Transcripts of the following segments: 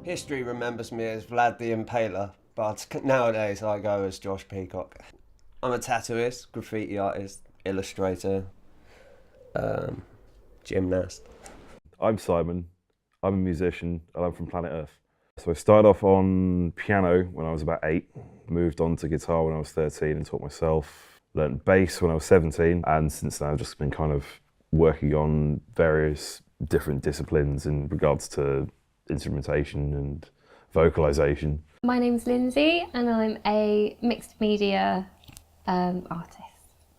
History remembers me as Vlad the Impaler, but nowadays I go as Josh Peacock. I'm a tattooist, graffiti artist, illustrator, gymnast. I'm Simon, I'm a musician, and I'm from Planet Earth. So I started off on piano when I was about 8, moved on to guitar when I was 13 and taught myself, learnt bass when I was 17, and since then I've just been kind of working on various different disciplines in regards to instrumentation and vocalization. My name's Lindsay and I'm a mixed media artist.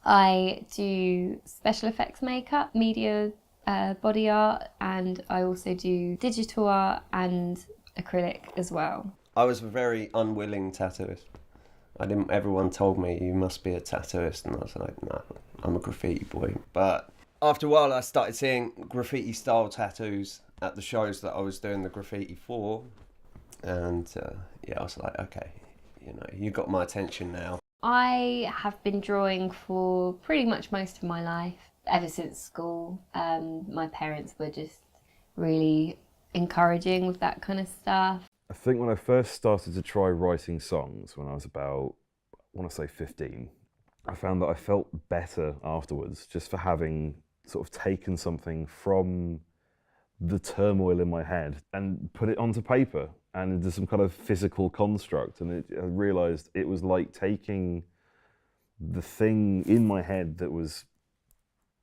I do special effects makeup, media, body art, and I also do digital art and acrylic as well. I was a very unwilling tattooist. Everyone told me you must be a tattooist, and I was like, no, I'm a graffiti boy. But after a while I started seeing graffiti style tattoos at the shows that I was doing the graffiti for, and I was like, okay, you got my attention now. I have been drawing for pretty much most of my life, ever since school. My parents were just really encouraging with that kind of stuff. I think when I first started to try writing songs when I was about, I want to say 15, I found that I felt better afterwards just for having sort of taken something from the turmoil in my head and put it onto paper and into some kind of physical construct. And I realised it was like taking the thing in my head that was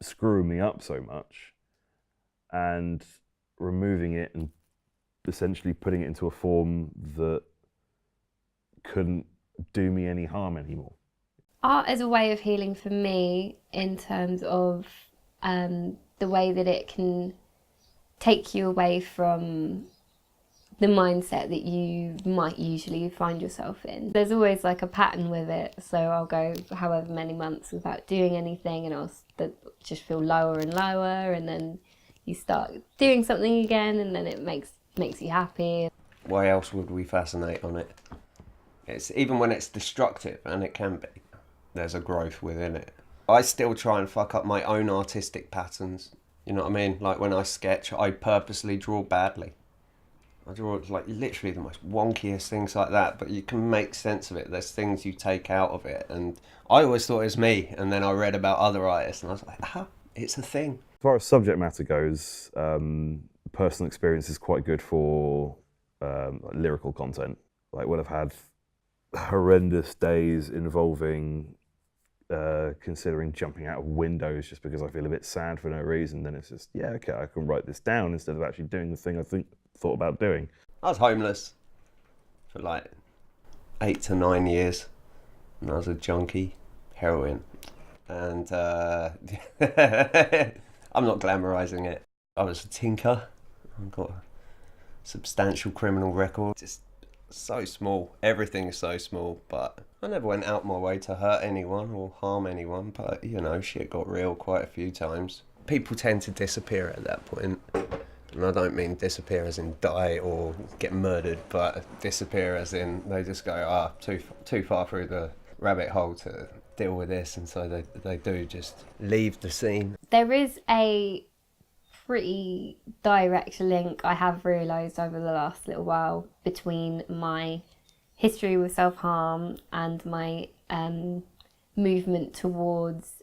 screwing me up so much and removing it and essentially putting it into a form that couldn't do me any harm anymore. Art is a way of healing for me in terms of the way that it can take you away from the mindset that you might usually find yourself in. There's always like a pattern with it, so I'll go however many months without doing anything and I'll just feel lower and lower, and then you start doing something again and then it makes you happy. Why else would we fascinate on it? It's even when it's destructive, and it can be, there's a growth within it. I still try and fuck up my own artistic patterns. You know what I mean? Like when I sketch, I purposely draw badly. I draw like literally the most wonkiest things like that, but you can make sense of it. There's things you take out of it, and I always thought it was me, and then I read about other artists and I was like, it's a thing. As far as subject matter goes, personal experience is quite good for lyrical content. Like when I've had horrendous days involving considering jumping out of windows just because I feel a bit sad for no reason, then it's just, yeah, okay, I can write this down instead of actually doing the thing I thought about doing. I was homeless for like 8 to 9 years, and I was a junkie, heroin, and I'm not glamorising it. I was a tinker. I've got a substantial criminal record. Just so small. Everything is so small, but I never went out my way to hurt anyone or harm anyone, but shit got real quite a few times. People tend to disappear at that point, and I don't mean disappear as in die or get murdered, but disappear as in they just go too far through the rabbit hole to deal with this, and so they do just leave the scene. There is a pretty direct link, I have realised over the last little while, between my history with self-harm and my movement towards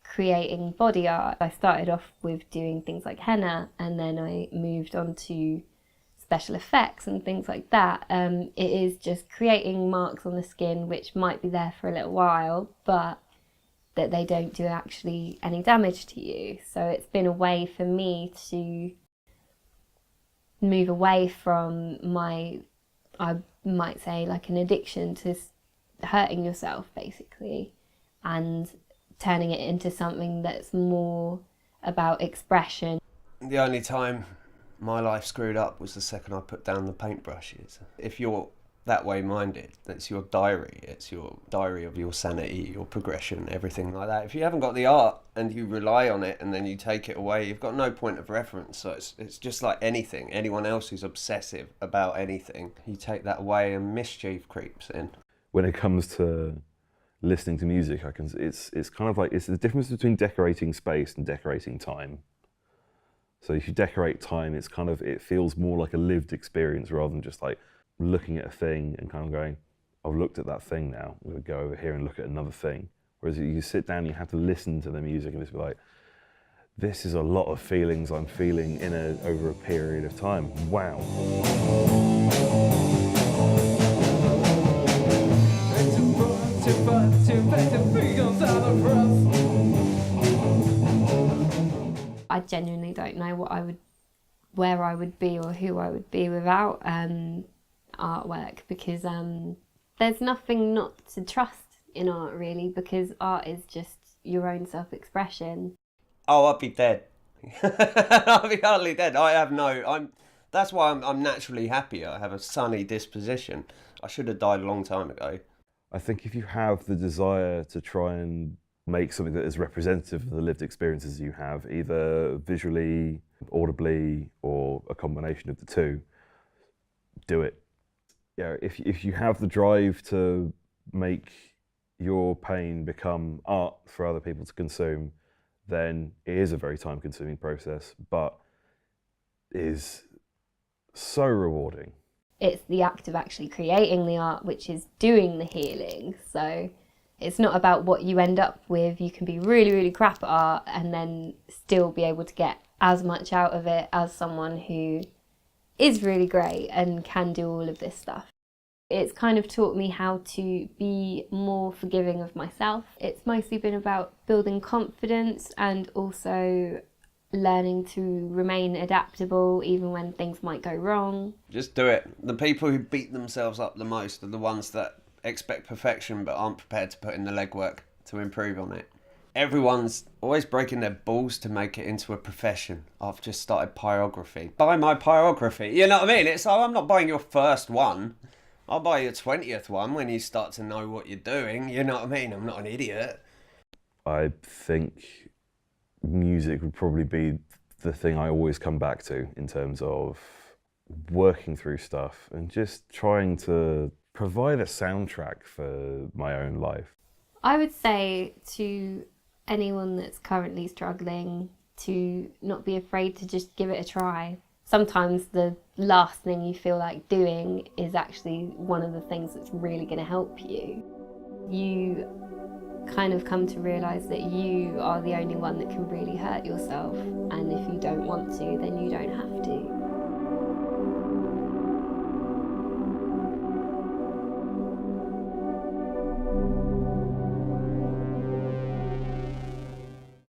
creating body art. I started off with doing things like henna, and then I moved on to special effects and things like that. It is just creating marks on the skin which might be there for a little while, but that they don't do actually any damage to you. So it's been a way for me to move away from I might say like an addiction to hurting yourself basically, and turning it into something that's more about expression. The only time my life screwed up was the second I put down the paintbrushes. If you're that way minded, that's your diary. It's your diary of your sanity, your progression, everything like that. If you haven't got the art and you rely on it and then you take it away, you've got no point of reference. So it's just like anything. Anyone else who's obsessive about anything, you take that away and mischief creeps in. When it comes to listening to music, it's kind of like, it's the difference between decorating space and decorating time. So if you decorate time, it feels more like a lived experience rather than just like looking at a thing and kind of going, I've looked at that thing now, I'm going to go over here and look at another thing. Whereas you sit down, you have to listen to the music and just be like, this is a lot of feelings I'm feeling over a period of time. Wow. I genuinely don't know where I would be or who I would be without artwork, because there's nothing not to trust in art really, because art is just your own self-expression. Oh, I'd be dead. I'd be hardly dead. That's why I'm naturally happy. I have a sunny disposition. I should have died a long time ago. I think if you have the desire to try and make something that is representative of the lived experiences you have, either visually, audibly, or a combination of the two, do it. Yeah, if you have the drive to make your pain become art for other people to consume, then it is a very time-consuming process, but is so rewarding. It's the act of actually creating the art which is doing the healing. So it's not about what you end up with. You can be really, really crap at art and then still be able to get as much out of it as someone who is really great and can do all of this stuff. It's kind of taught me how to be more forgiving of myself. It's mostly been about building confidence and also learning to remain adaptable even when things might go wrong. Just do it. The people who beat themselves up the most are the ones that expect perfection but aren't prepared to put in the legwork to improve on it. Everyone's always breaking their balls to make it into a profession. I've just started pyrography. Buy my pyrography. You know what I mean? It's like, I'm not buying your first one. I'll buy your 20th one when you start to know what you're doing. You know what I mean? I'm not an idiot. I think music would probably be the thing I always come back to in terms of working through stuff and just trying to provide a soundtrack for my own life. I would say to anyone that's currently struggling to not be afraid to just give it a try. Sometimes the last thing you feel like doing is actually one of the things that's really going to help you. You kind of come to realise that you are the only one that can really hurt yourself, and if you don't want to, then you don't have to.